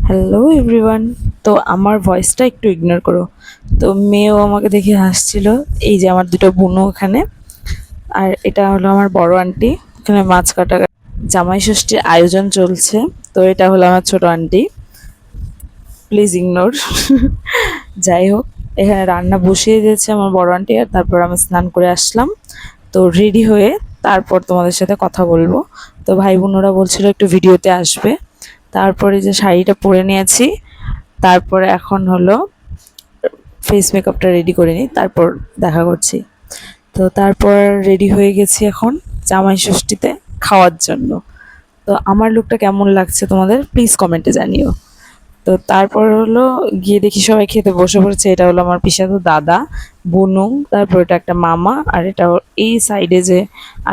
Hello everyone. তো আমার ভয়েসটা একটু ইগনোর করো। তো মেয়েও আমাকে দেখে হাসছিল। এই যে আমার দুটো বোনও এখানে, আর এটা হলো আমার বড় আন্টি। এখানে মাছ কাটা জামাই ষষ্ঠীর আয়োজন চলছে। তো এটা হলো আমার ছোট আন্টি, প্লিজ ইগনোর। যাই হোক, এখানে রান্না বসিয়ে দিয়েছে আমার বড় আন্টি, আর তারপর আমি স্নান করে আসলাম। তো রেডি হয়ে তারপর তোমাদের সাথে কথা বলবো। তো ভাই বোনরা বলছিল একটু ভিডিওতে আসবে। তারপরে যে শাড়িটা পরে নিয়েছি, তারপরে এখন হলো ফেস মেকআপটা রেডি করে নিই, তারপর দেখা করছি। তো তারপর রেডি হয়ে গেছি এখন জামাই ষষ্ঠীতে খাওয়ার জন্য। তো আমার লুকটা কেমন লাগছে তোমাদের প্লিজ কমেন্টে জানিও। তো তারপর হলো গিয়ে দেখি সবাই খেতে বসে পড়েছে। এটা হলো আমার পিসাতো দাদা, বুনু, তারপর এটা একটা মামা, আর এটা এই সাইডে যে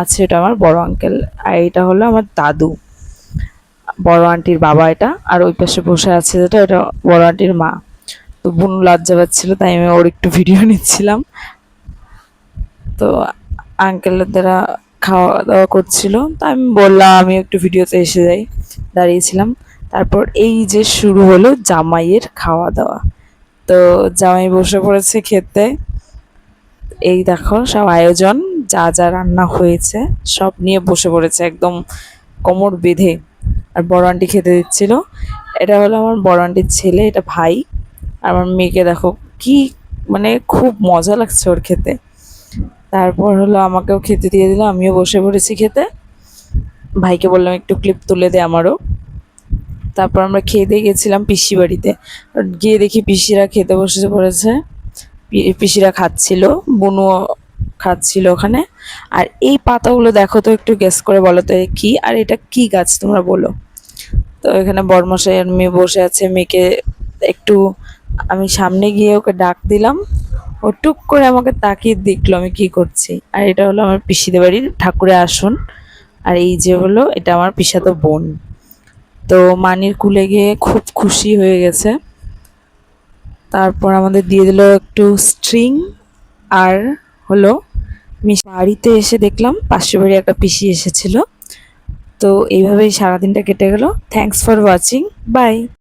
আছে এটা আমার বড় আঙ্কেল, আর এটা হলো আমার দাদু, বড় আন্টির বাবা এটা। আর ওই পাশে বসে আছে যেটা, এটা বড় আন্টির মা। তো বোন লজ্জা পাচ্ছিল, তাই আমি ওর একটু ভিডিও নিচ্ছিলাম। তো আঙ্কেলের দ্বারা খাওয়া দাওয়া করছিল, তো আমি বললাম আমি একটু ভিডিওতে এসে যাই, দাঁড়িয়েছিলাম। তারপর এই যে শুরু হলো জামাইয়ের খাওয়া দাওয়া। তো জামাই বসে পড়েছে খেতে। এই দেখো সব আয়োজন, যা যা রান্না হয়েছে সব নিয়ে বসে পড়েছে একদম কোমর বেঁধে। আর বড় আন্টি খেতে দিচ্ছিল। এটা হলো আমার বড় আন্টির ছেলে, এটা ভাই। আর আমার মেয়েকে দেখো কি, মানে খুব মজা লাগছে ওর খেতে। তারপর হলো আমাকেও খেতে দিয়ে দিল, আমিও বসে পড়েছি খেতে। ভাইকে বললাম একটু ক্লিপ তুলে দে আমারও। তারপর আমরা খেয়ে দিয়ে গেছিলাম পিসি বাড়িতে। আর গিয়ে দেখি পিসিরা খেতে বসে পড়েছে, পিসিরা খাচ্ছিল, বুনুও খাচ্ছিল ওখানে। আর এই পাতাগুলো দেখো তো, একটু গেস করে বলো তো কি, আর এটা কি গাছ তোমরা বলো। তো এখানে বড়মশাই আর মেয়ে বসে আছে, মেয়েকে একটু আমি সামনে গিয়ে ওকে ডাক দিলাম। ও টুক করে আমাকে তাকিয়ে দেখলো আমি কি করছি। আর এটা হলো আমার পিসিদের বাড়ির ঠাকুরের আসন। আর এই যে হলো এটা আমার পিসাতো বোন। তো মানির কুলে গিয়ে খুব খুশি হয়ে গেছে। তারপর আমাদের দিয়ে দিল একটু স্ট্রিং। আর হলো বাড়িতে এসে দেখলাম পাশের বাড়ি একটা পিসি এসেছিল। তো এইভাবেই সারাদিনটা কেটে গেল। Thanks for watching, by.